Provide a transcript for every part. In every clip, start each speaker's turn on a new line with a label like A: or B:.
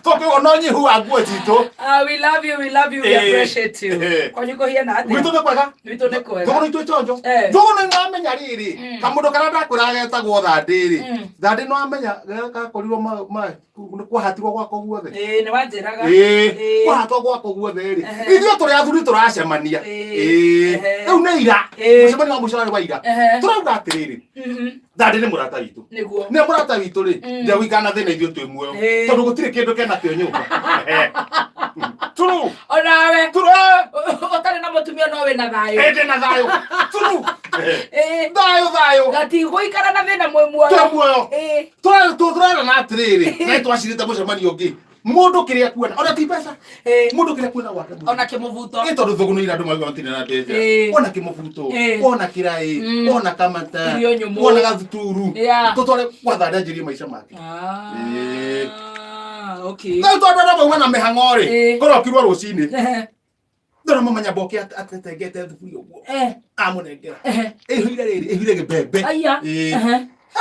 A: Toke ononyi huwa guo tito.
B: We love you, we appreciate you. Kwa nyuko hiya na ate.
A: Wito ne kwega?
B: Wito ne kwega.
A: Tono ito chonjo. Tono na amenya riri. Kamundo karada kuraga etagwo thandiri. Thandi no amenya gaka korirwo ma kwa hatirwo gwako guothe.
B: Ni wanjiraga.
A: Kwa hatwo gwako guothe ri. Ithuĩ tũrĩ athuri tũracemania. Rĩu nĩ ira. Mũcemanio wa mũico wa ira. Tũrauga atĩrĩrĩ. Thandi nĩ mũrata witũ. Nĩ mũrata witũ rĩ. Ndio wikana thĩna ithuĩ twĩ muoyo. Tondũ gũtirĩ kĩndũ kena kĩo nyũmba. Turu.
B: Onawe.
A: Turu.
B: Otare na mũtumia no we na thayo.
A: Ende na thayo. Turu. Thayo.
B: Gati gũikara na thĩna mwĩ muoyo.
A: Twĩ muoyo. Tũrera na atĩrĩrĩ. Na twacirĩte mũcemanio ũngĩ. Mundu kiria kuona ona ti pesa mundu kiria kuona gwake
B: ona kimuvuto
A: tondu thuguno ira andu mauga matirĩ na mbeca ona kimuvuto ona kirai ona kamata ona gathuturu tutware gwathanda njĩrie maica make
B: okay
A: no tondu andũ mauma na mĩhang'o rĩ korokirwo rũcinĩ ndona mamanya boke atetengete thuburia ũguo amunengera ehire gĩbembe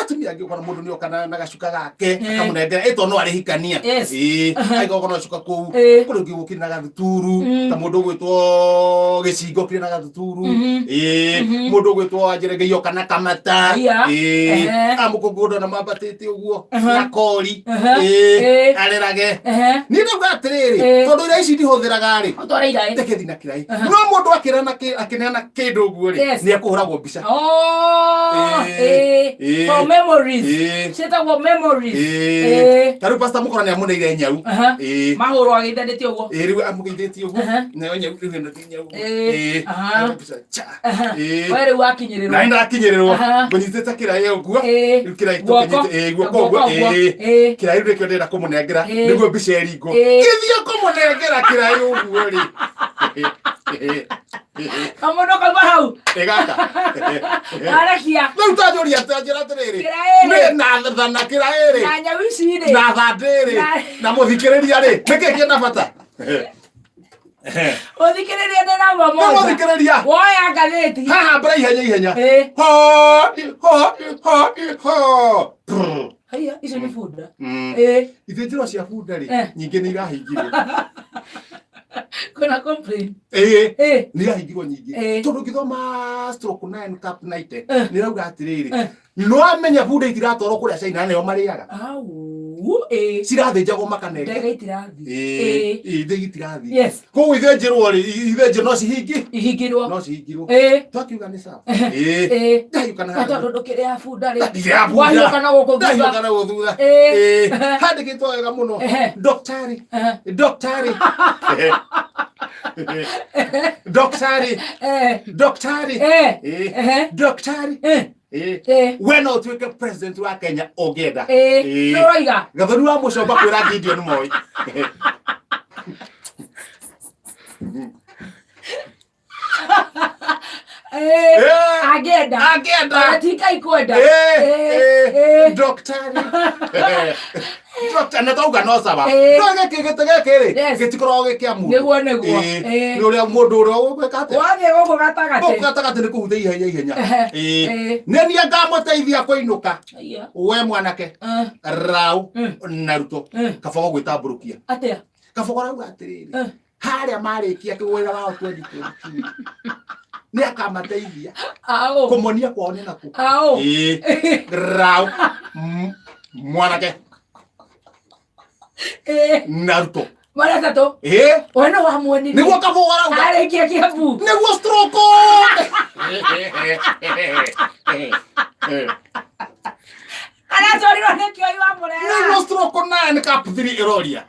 A: atumia ngĩkora mũndũ nĩ okana na gacuka gake akamunengera ĩto no arĩhikania aigoko no cuka kũu kũrĩ ũngĩ gũkĩrĩ na gathuturu ta mũndũ ũgwĩtwo gĩcingo kĩrĩ na gathuturu mũndũ ũgwĩtwo anjeregeio kana kamata amũkũngũndũ na mambatĩte ũguo na kori arerage niĩ ndauga atĩrĩrĩ tondũ iria ici ndihũthĩraga rĩ ndekĩthi na kĩrai no mũndũ akĩneana kĩndũ ũguo rĩ nĩ ekũhũragwo mbica
B: memories. Cheta wo memories.
A: Taru pasta mukora ne amuneire nyau.
B: Mahoro agithanĩtie ũguo.
A: Riu amugeithĩtie ũguo. Na nyau riu hena nyau.
B: Were wakinyĩrĩrwo.
A: Na ina akinyĩrĩrwo. Ngonyitĩte kĩraĩ ũguo. Riu kĩraĩ tũkĩnyite guoko ũguo. Kĩraĩ riu rĩkĩo ndĩrenda kũmũnengera nĩguo mbica ĩringwo. Gĩthiĩ kũmũnengera kĩraĩ ũguo rĩ.
B: Kamono kalma hau.
A: Egaka.
B: Arakia.
A: Riu tanjũria tanjĩra atĩrĩrĩ. Nĩ na thana kĩraĩ rĩ.
B: Na nyau ici rĩ.
A: Na thandĩ rĩ. Na mũthikĩrĩria rĩ. Nĩkĩ kĩna bata?
B: Ũthikĩrĩria nĩ namba moja.
A: Mũthikĩrĩria.
B: Woya ngathĩti.
A: Haha mbere ihenya. Ho.
B: Haya, icio nĩ bunda.
A: Ithĩnjĩro cia bunda rĩ. Nyingĩ nĩ irahingirwo.
B: Kuna complain.
A: Nĩ irahingirwo nyingĩ. Tondũ ngĩthoma stroke 9 cap 90 nĩ rauga atĩrĩrĩ. No amenya bunda itiratwarwo kũrĩa China nĩo marĩaga. Cirathĩnjagwo makanenga.
B: Ndege itirathi.
A: Ndege itirathi.
B: Yes.
A: Kũu ithĩnjĩrwo rĩ, ithĩnjĩro no
B: ihingirwo.
A: No cihingirwo. Twakiuga nĩ sawa. Ndahiũka na
B: tondũ ndũkĩrĩ ya bunda rĩ.
A: Ya bunda.
B: Wahiũka na gũkũ thutha.
A: Ndahiũka na gũkũ thutha. Handĩkĩtwo wega mũno. Daktari. We no tuĩke president wa Kenya ũngĩenda.
B: Nĩũraiga.
A: Gathoni wa mũcomba kwĩra Gideon Moi.
B: Agenda. Tika ikwenda.
A: Daktari na tauga no saba. No gĩkĩ rĩ. Gĩtikoragwo gĩkĩamu.
B: Nĩguo.
A: Nĩ ũrĩa mũndũ ũrĩa ũgwĩka atĩ.
B: Wathiĩ gũkũ gatagatĩ.
A: Gũkũ gatagatĩ nĩ kũhutha ihenya. Nĩ niĩ ngamũteithia kũinũka. We mwanake. Rau Naruto. Kabogo gwĩtambũrũkia.
B: Atĩa?
A: Kabogo rauga atĩrĩrĩ. Harĩa marĩkia kĩwĩra wao 2022. Nĩ akamateithia. Kũmonia kwao nĩ naku. Rau mwanake. Naruto.
B: Maratatu. Wena wa muoni.
A: Nĩguo Kabogo rauga.
B: Arĩkia Kiambu.
A: Nĩguo stroke.
B: Aratwarirwo nĩ kĩoi wa mũrera.
A: Nĩguo stroke 9 cap 3 ĩroria.